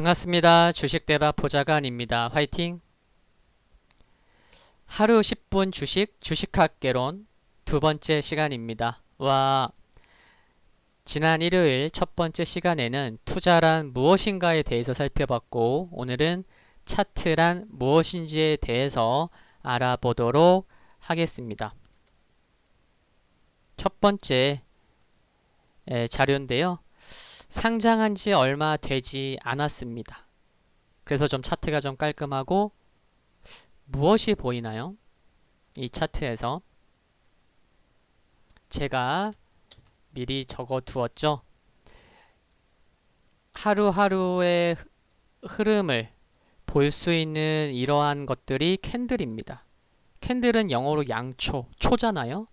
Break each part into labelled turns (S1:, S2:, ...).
S1: 반갑습니다. 주식대박 보좌관입니다. 화이팅! 하루 10분 주식학개론 두 번째 시간입니다. 지난 일요일 첫 번째 시간에는 투자란 무엇인가에 대해서 살펴봤고, 오늘은 차트란 무엇인지에 대해서 알아보도록 하겠습니다. 첫 번째 자료인데요. 상장한 지 얼마 되지 않았습니다. 그래서 좀 차트가 좀 깔끔하고, 무엇이 보이나요? 이 차트에서 제가 미리 적어 두었죠. 하루하루의 흐름을 볼 수 있는 이러한 것들이 캔들입니다. 캔들은 영어로 양초, 초잖아요.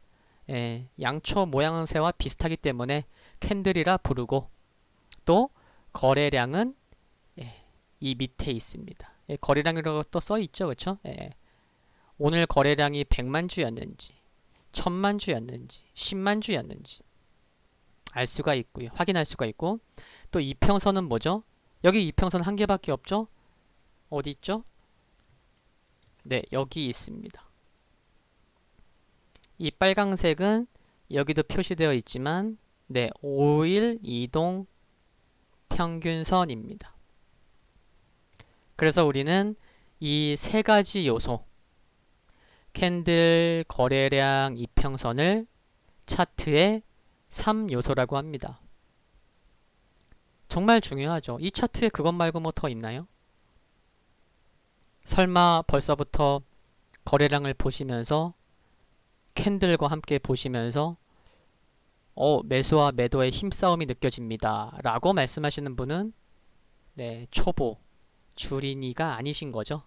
S1: 양초 모양새와 비슷하기 때문에 캔들이라 부르고, 또 거래량은 이 밑에 있습니다. 거래량이라고 또 써 있죠, 그렇죠? 오늘 거래량이 100만 주였는지, 1000만 주였는지, 10만 주였는지 알 수가 있고요. 확인할 수가 있고, 또 이평선은 뭐죠? 여기 이평선 한 개밖에 없죠? 어디 있죠? 네, 여기 있습니다. 이 빨강색은 여기도 표시되어 있지만, 네, 5일 이동 평균선입니다. 그래서 우리는 이 세 가지 요소, 캔들, 거래량, 이평선을 차트의 3요소라고 합니다. 정말 중요하죠. 이 차트에 그것 말고 뭐 더 있나요? 설마 벌써부터 거래량을 보시면서 캔들과 함께 보시면서 매수와 매도의 힘싸움이 느껴집니다 라고 말씀하시는 분은 초보, 주린이가 아니신 거죠.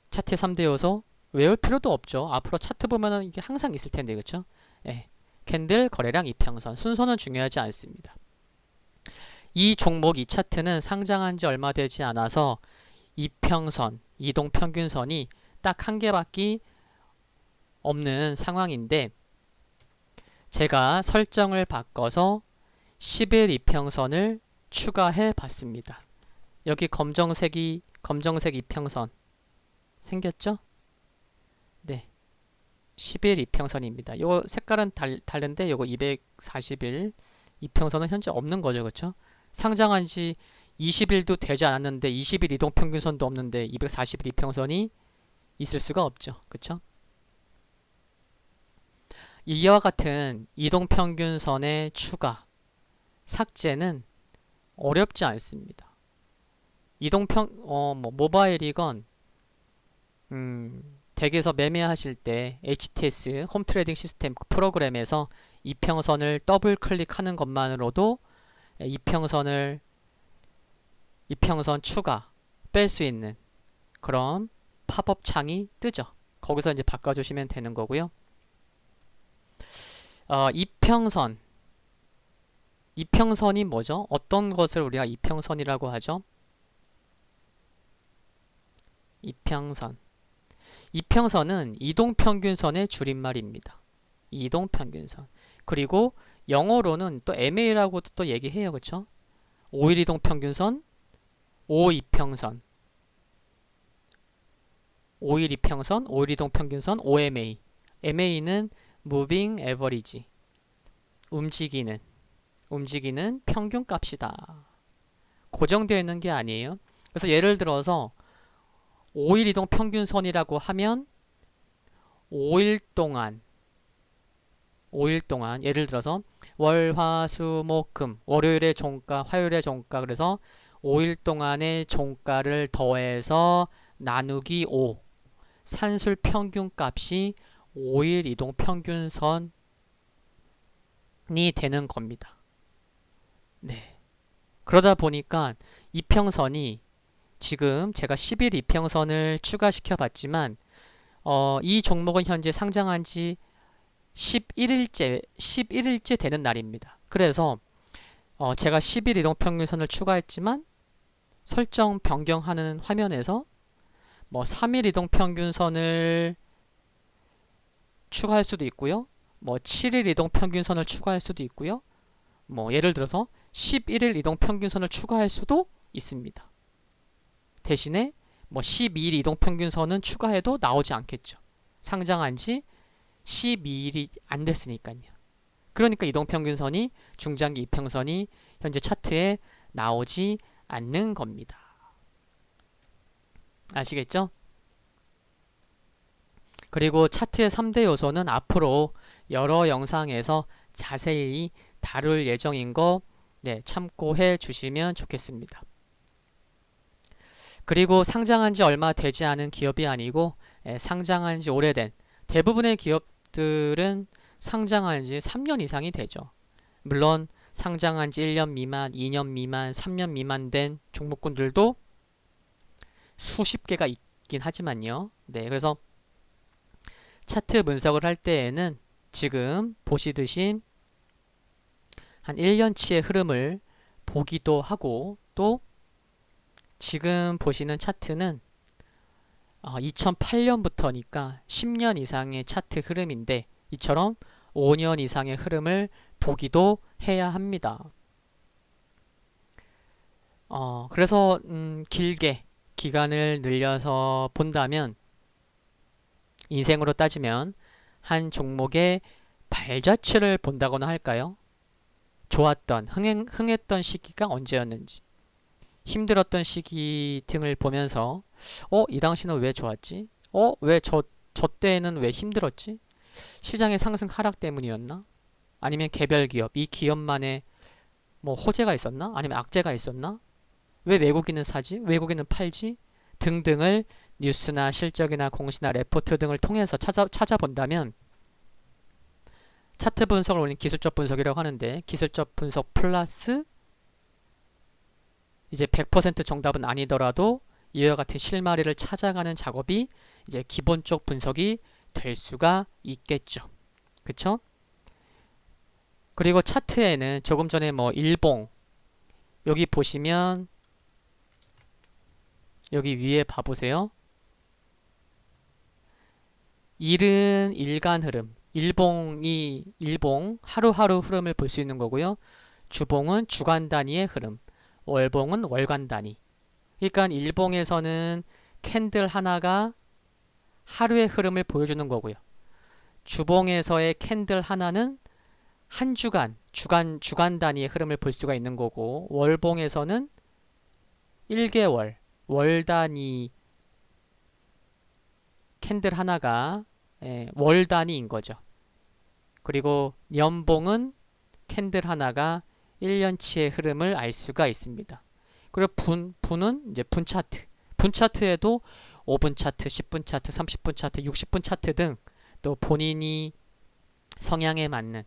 S1: 차트의 3대 요소 외울 필요도 없죠. 앞으로 차트 보면은 이게 항상 있을 텐데, 그쵸? 캔들, 거래량, 이평선. 순서는 중요하지 않습니다. 이 종목, 이 차트는 상장한 지 얼마 되지 않아서 이평선, 이동평균선이 딱 한 개밖에 없는 상황인데, 제가 설정을 바꿔서 10일 이평선을 추가해 봤습니다. 여기 검정색 이평선 생겼죠? 10일 이평선입니다. 요 색깔은 다른데 요거 240일 이평선은 현재 없는 거죠. 그렇죠? 상장한 지 20일도 되지 않았는데 20일 이동평균선도 없는데 240일 이평선이 있을 수가 없죠. 그렇죠? 이와 같은 이동평균선의 추가, 삭제는 어렵지 않습니다. 모바일이건 댁에서 매매하실 때 HTS 홈트레이딩 시스템 프로그램에서 이평선을 더블 클릭하는 것만으로도 이평선 추가 뺄 수 있는 그런 팝업 창이 뜨죠. 거기서 이제 바꿔주시면 되는 거고요. 이평선이 뭐죠? 어떤 것을 우리가 이평선이라고 하죠? 이평선은 이동평균선의 줄임말입니다. 이동평균선. 그리고 영어로는 또 MA라고도 또 얘기해요. 그쵸? 5일 이동평균선, 5이평선. 5일 이평선, 5일 이동평균선, OMA. MA는 Moving Average. 움직이는 평균값이다. 고정되어 있는 게 아니에요. 그래서 예를 들어서 5일 이동 평균선이라고 하면 5일 동안 예를 들어서 월, 화, 수, 목, 금 월요일의 종가, 화요일의 종가 그래서 5일 동안의 종가를 더해서 나누기 5 산술 평균값이 5일 이동 평균선이 되는 겁니다. 그러다 보니까 이평선이 지금 제가 10일 이평선을 추가시켜 봤지만 이 종목은 현재 상장한 지 11일째 되는 날입니다. 그래서 제가 10일 이동평균선을 추가했지만 설정 변경하는 화면에서 3일 이동평균선을 추가할 수도 있고요. 7일 이동평균선을 추가할 수도 있고요. 예를 들어서 11일 이동평균선을 추가할 수도 있습니다. 대신에 뭐 12일 이동평균선은 추가해도 나오지 않겠죠. 상장한 지 12일이 안 됐으니까요. 그러니까 이동평균선이 중장기 이평선이 현재 차트에 나오지 않는 겁니다. 아시겠죠? 그리고 차트의 3대 요소는 앞으로 여러 영상에서 자세히 다룰 예정인 거 참고해 주시면 좋겠습니다. 그리고 상장한 지 얼마 되지 않은 기업이 아니고 상장한 지 오래된 대부분의 기업들은 상장한 지 3년 이상이 되죠. 물론 상장한 지 1년 미만, 2년 미만, 3년 미만 된 종목군들도 수십 개가 있긴 하지만요. 그래서 차트 분석을 할 때에는 지금 보시듯이 한 1년치의 흐름을 보기도 하고 또 지금 보시는 차트는 2008년부터니까 10년 이상의 차트 흐름인데 이처럼 5년 이상의 흐름을 보기도 해야 합니다. 그래서 길게 기간을 늘려서 본다면 인생으로 따지면 한 종목의 발자취를 본다거나 할까요? 좋았던, 흥했던 시기가 언제였는지 힘들었던 시기 등을 보면서 이 당시는 왜 좋았지? 왜 저 때에는 왜 힘들었지? 시장의 상승 하락 때문이었나? 아니면 개별 기업, 이 기업만의 뭐 호재가 있었나? 아니면 악재가 있었나? 왜 외국인은 사지? 외국인은 팔지? 등등을 뉴스나 실적이나 공시나 레포트 등을 통해서 찾아본다면 차트 분석을 우리는 기술적 분석이라고 하는데 기술적 분석 플러스 이제 100% 정답은 아니더라도 이와 같은 실마리를 찾아가는 작업이 이제 기본적 분석이 될 수가 있겠죠. 그쵸? 그리고 차트에는 조금 전에 뭐 일봉 여기 보시면 여기 위에 봐보세요. 일은 일간 흐름, 일봉 하루하루 흐름을 볼 수 있는 거고요. 주봉은 주간 단위의 흐름, 월봉은 월간 단위. 그러니까 일봉에서는 캔들 하나가 하루의 흐름을 보여주는 거고요. 주봉에서의 캔들 하나는 한 주간 단위의 흐름을 볼 수가 있는 거고 월봉에서는 1개월, 월 단위 캔들 하나가 월 단위인 거죠. 그리고 연봉은 캔들 하나가 1년치의 흐름을 알 수가 있습니다. 그리고 분은 이제 분 차트. 분 차트에도 5분 차트, 10분 차트, 30분 차트, 60분 차트 등 또 본인이 성향에 맞는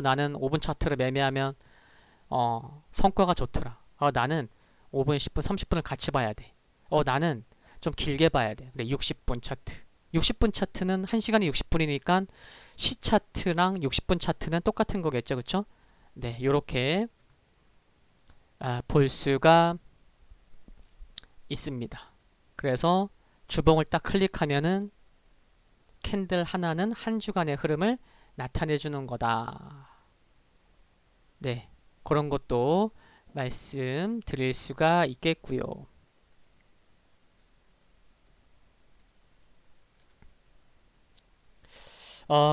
S1: 나는 5분 차트를 매매하면 성과가 좋더라. 나는 5분, 10분, 30분을 같이 봐야 돼. 나는 좀 길게 봐야 돼. 그래, 60분 차트. 60분 차트는 1시간이 60분이니까 시 차트랑 60분 차트는 똑같은 거겠죠. 그쵸? 네, 요렇게 볼 수가 있습니다. 그래서 주봉을 딱 클릭하면은 캔들 하나는 한 주간의 흐름을 나타내 주는 거다. 네, 그런 것도 말씀드릴 수가 있겠고요.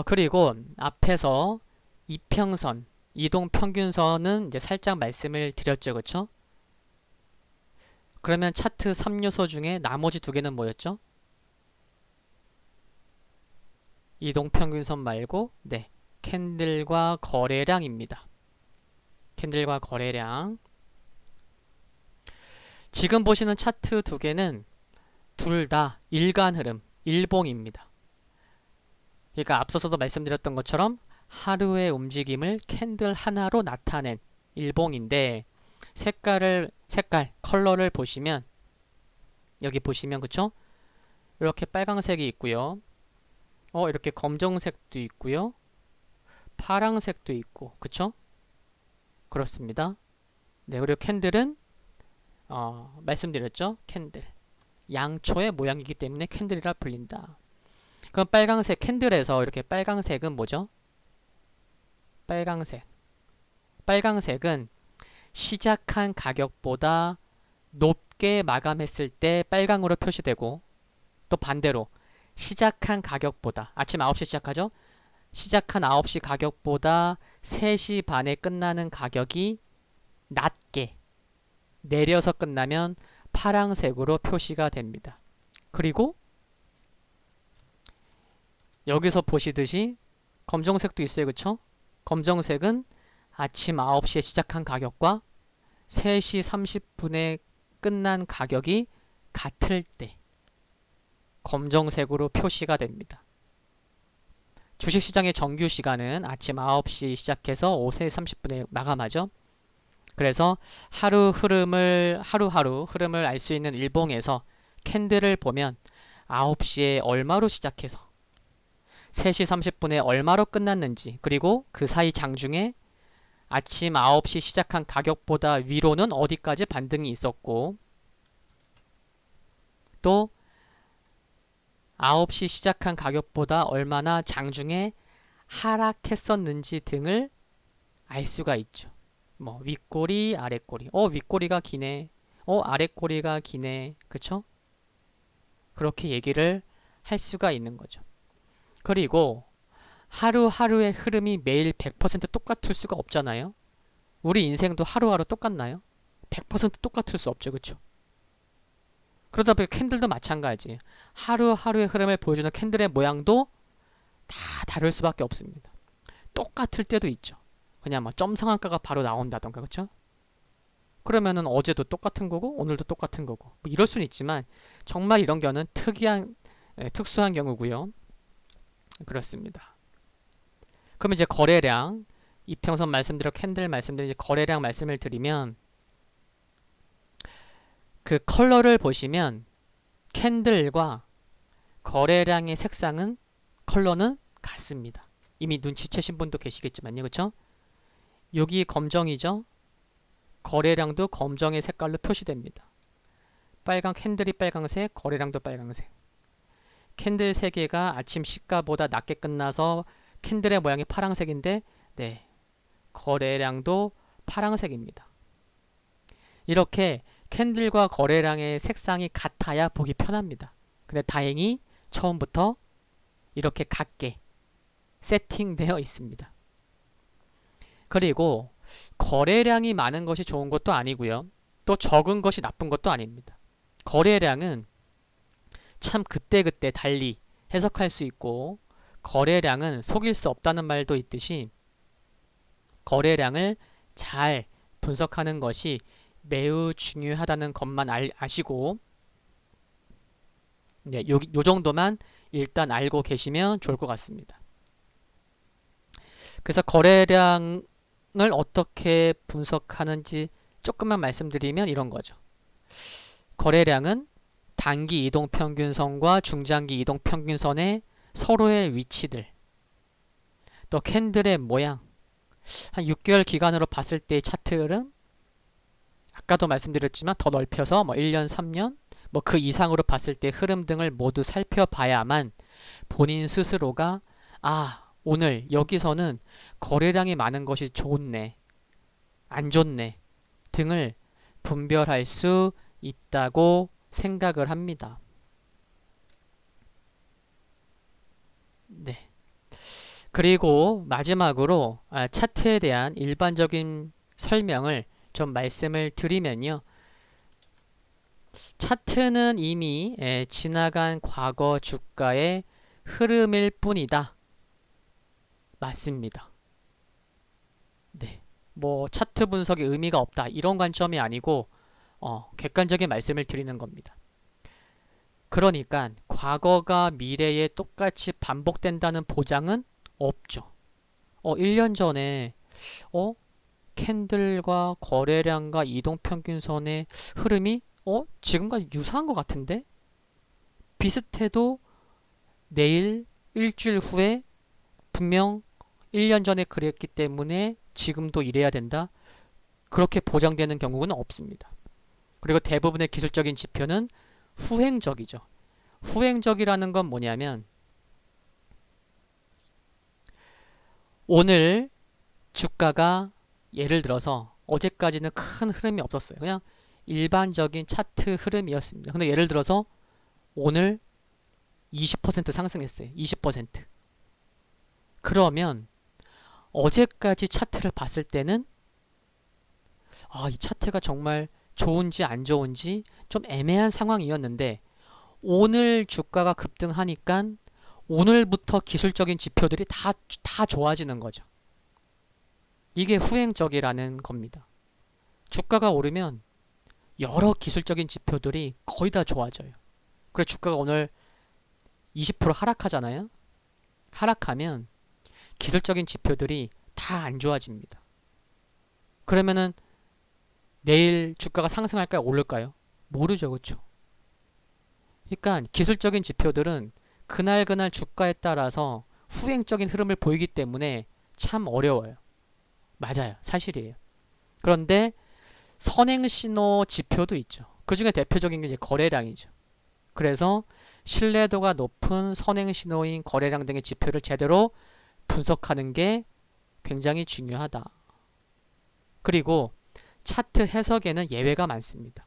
S1: 그리고 앞에서 이평선, 이동평균선은 이제 살짝 말씀을 드렸죠. 그쵸? 그러면 차트 3요소 중에 나머지 두 개는 뭐였죠? 이동평균선 말고 캔들과 거래량입니다. 캔들과 거래량. 지금 보시는 차트 두 개는 둘 다 일간 흐름, 일봉입니다. 그러니까 앞서서도 말씀드렸던 것처럼 하루의 움직임을 캔들 하나로 나타낸 일봉인데 컬러를 보시면 여기 보시면 그쵸? 이렇게 빨강색이 있고요. 이렇게 검정색도 있고요. 파랑색도 있고 그쵸? 그렇습니다. 네, 그리고 캔들은 말씀드렸죠? 캔들 양초의 모양이기 때문에 캔들이라 불린다. 그럼 빨강색 캔들에서 이렇게 빨강색은 뭐죠? 빨강색은 시작한 가격보다 높게 마감했을 때 빨강으로 표시되고, 또 반대로 시작한 가격보다, 아침 9시 시작하죠? 시작한 9시 가격보다 3시 반에 끝나는 가격이 낮게 내려서 끝나면 파란색으로 표시가 됩니다. 그리고 여기서 보시듯이 검정색도 있어요. 그쵸? 검정색은 아침 9시에 시작한 가격과 3시 30분에 끝난 가격이 같을 때 검정색으로 표시가 됩니다. 주식시장의 정규 시간은 아침 9시 시작해서 오후 3시 30분에 마감하죠. 그래서 하루하루 흐름을 알 수 있는 일봉에서 캔들을 보면 9시에 얼마로 시작해서 3시 30분에 얼마로 끝났는지, 그리고 그 사이 장중에 아침 9시 시작한 가격보다 위로는 어디까지 반등이 있었고, 또 9시 시작한 가격보다 얼마나 장중에 하락했었는지 등을 알 수가 있죠. 뭐 윗꼬리, 아랫꼬리. 윗꼬리가 기네. 아랫꼬리가 기네. 그쵸? 그렇게 얘기를 할 수가 있는 거죠. 그리고 하루하루의 흐름이 매일 100% 똑같을 수가 없잖아요. 우리 인생도 하루하루 똑같나요? 100% 똑같을 수 없죠. 그쵸? 그러다 보니 캔들도 마찬가지. 하루하루의 흐름을 보여주는 캔들의 모양도 다 다를 수밖에 없습니다. 똑같을 때도 있죠. 그냥 뭐 점상한가가 바로 나온다던가, 그쵸? 그러면은 어제도 똑같은 거고 오늘도 똑같은 거고 뭐 이럴 수는 있지만 정말 이런 경우는 특수한 경우고요. 그렇습니다. 그럼 이제 거래량, 이평선 말씀대로 캔들 말씀대로 이제 거래량 말씀을 드리면, 그 컬러를 보시면 캔들과 거래량의 색상은, 컬러는 같습니다. 이미 눈치채신 분도 계시겠지만요. 그쵸? 여기 검정이죠? 거래량도 검정의 색깔로 표시됩니다. 빨강 캔들이 빨강색, 거래량도 빨강색. 캔들 3개가 아침 시가보다 낮게 끝나서 캔들의 모양이 파란색인데, 네, 거래량도 파란색입니다. 이렇게 캔들과 거래량의 색상이 같아야 보기 편합니다. 근데 다행히 처음부터 이렇게 같게 세팅되어 있습니다. 그리고 거래량이 많은 것이 좋은 것도 아니고요. 또 적은 것이 나쁜 것도 아닙니다. 거래량은 참 그때그때 달리 해석할 수 있고, 거래량은 속일 수 없다는 말도 있듯이 거래량을 잘 분석하는 것이 매우 중요하다는 것만 아시고, 네, 요 정도만 일단 알고 계시면 좋을 것 같습니다. 그래서 거래량을 어떻게 분석하는지 조금만 말씀드리면 이런 거죠. 거래량은 단기 이동평균선과 중장기 이동평균선의 서로의 위치들, 또 캔들의 모양, 한 6개월 기간으로 봤을 때의 차트 흐름, 아까도 말씀드렸지만 더 넓혀서 뭐 1년, 3년, 뭐 그 이상으로 봤을 때 흐름 등을 모두 살펴봐야만 본인 스스로가 오늘 여기서는 거래량이 많은 것이 좋네, 안 좋네 등을 분별할 수 있다고 생각을 합니다. 네. 그리고 마지막으로 차트에 대한 일반적인 설명을 좀 말씀을 드리면요. 차트는 이미 지나간 과거 주가의 흐름일 뿐이다. 맞습니다. 네. 뭐 차트 분석에 의미가 없다 이런 관점이 아니고 객관적인 말씀을 드리는 겁니다. 그러니까 과거가 미래에 똑같이 반복된다는 보장은 없죠. 1년 전에 캔들과 거래량과 이동평균선의 흐름이 지금과 유사한 것 같은데? 비슷해도 내일, 일주일 후에 분명 1년 전에 그랬기 때문에 지금도 이래야 된다. 그렇게 보장되는 경우는 없습니다. 그리고 대부분의 기술적인 지표는 후행적이죠. 후행적이라는 건 뭐냐면 오늘 주가가 예를 들어서 어제까지는 큰 흐름이 없었어요. 그냥 일반적인 차트 흐름이었습니다. 근데 예를 들어서 오늘 20% 상승했어요. 20%. 그러면 어제까지 차트를 봤을 때는 이 차트가 정말 좋은지 안 좋은지 좀 애매한 상황이었는데 오늘 주가가 급등하니까 오늘부터 기술적인 지표들이 다 좋아지는 거죠. 이게 후행적이라는 겁니다. 주가가 오르면 여러 기술적인 지표들이 거의 다 좋아져요. 그래서 주가가 오늘 20% 하락하잖아요. 하락하면 기술적인 지표들이 다 안 좋아집니다. 그러면은 내일 주가가 상승할까요? 오를까요? 모르죠. 그렇죠? 그러니까 기술적인 지표들은 그날 주가에 따라서 후행적인 흐름을 보이기 때문에 참 어려워요. 맞아요. 사실이에요. 그런데 선행신호 지표도 있죠. 그 중에 대표적인 게 이제 거래량이죠. 그래서 신뢰도가 높은 선행신호인 거래량 등의 지표를 제대로 분석하는 게 굉장히 중요하다. 그리고 차트 해석에는 예외가 많습니다.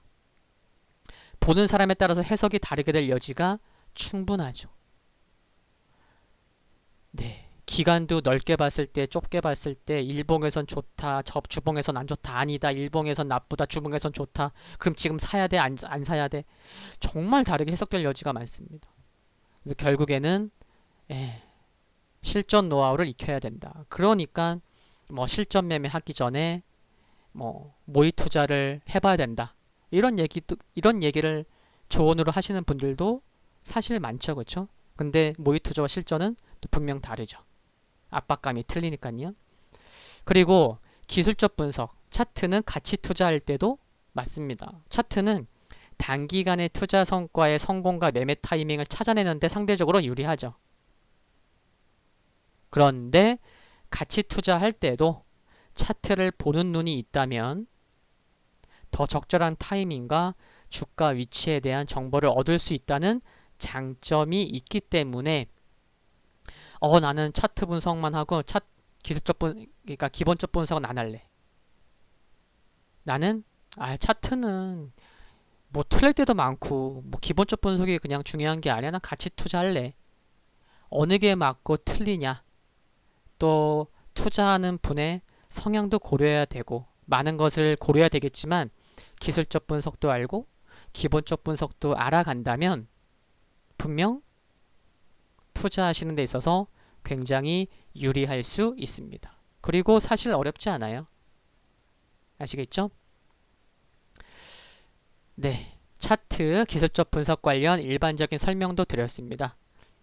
S1: 보는 사람에 따라서 해석이 다르게 될 여지가 충분하죠. 네. 기간도 넓게 봤을 때, 좁게 봤을 때, 일봉에선 좋다, 주봉에선 안 좋다, 아니다, 일봉에선 나쁘다, 주봉에선 좋다. 그럼 지금 사야 돼, 안 사야 돼? 정말 다르게 해석될 여지가 많습니다. 그래서 결국에는 실전 노하우를 익혀야 된다. 그러니까 뭐 실전 매매 하기 전에 모의 투자를 해봐야 된다. 이런 얘기를 조언으로 하시는 분들도 사실 많죠, 그렇죠? 근데 모의 투자와 실전은 또 분명 다르죠. 압박감이 틀리니까요. 그리고 기술적 분석, 차트는 가치 투자할 때도 맞습니다. 차트는 단기간의 투자 성과의 성공과 매매 타이밍을 찾아내는데 상대적으로 유리하죠. 그런데 가치 투자할 때도 차트를 보는 눈이 있다면 더 적절한 타이밍과 주가 위치에 대한 정보를 얻을 수 있다는 장점이 있기 때문에 나는 차트 분석만 하고 그러니까 기본적 분석은 안 할래. 나는 차트는 뭐 틀릴 때도 많고 뭐 기본적 분석이 그냥 중요한 게 아니야. 난 가치 투자할래. 어느 게 맞고 틀리냐. 또 투자하는 분의 성향도 고려해야 되고 많은 것을 고려해야 되겠지만 기술적 분석도 알고 기본적 분석도 알아간다면 분명 투자하시는 데 있어서 굉장히 유리할 수 있습니다. 그리고 사실 어렵지 않아요. 아시겠죠? 네, 차트 기술적 분석 관련 일반적인 설명도 드렸습니다.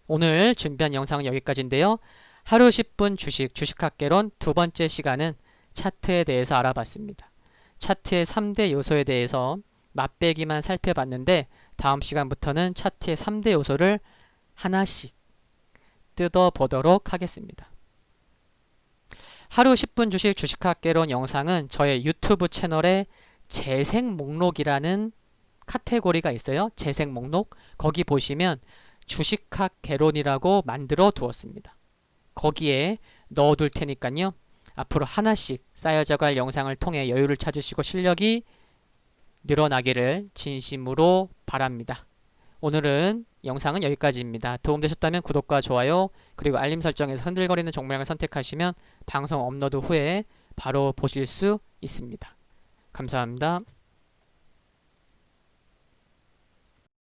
S1: 오늘 준비한 영상은 여기까지인데요. 하루 10분 주식학개론 두 번째 시간은 차트에 대해서 알아봤습니다. 차트의 3대 요소에 대해서 맛배기만 살펴봤는데 다음 시간부터는 차트의 3대 요소를 하나씩 뜯어보도록 하겠습니다. 하루 10분 주식학개론 영상은 저의 유튜브 채널에 재생 목록이라는 카테고리가 있어요. 재생 목록. 거기 보시면 주식학개론이라고 만들어 두었습니다. 거기에 넣어둘 테니까요. 앞으로 하나씩 쌓여져갈 영상을 통해 여유를 찾으시고 실력이 늘어나기를 진심으로 바랍니다. 오늘은 영상은 여기까지입니다. 도움되셨다면 구독과 좋아요 그리고 알림 설정에서 흔들거리는 종모양을 선택하시면 방송 업로드 후에 바로 보실 수 있습니다. 감사합니다.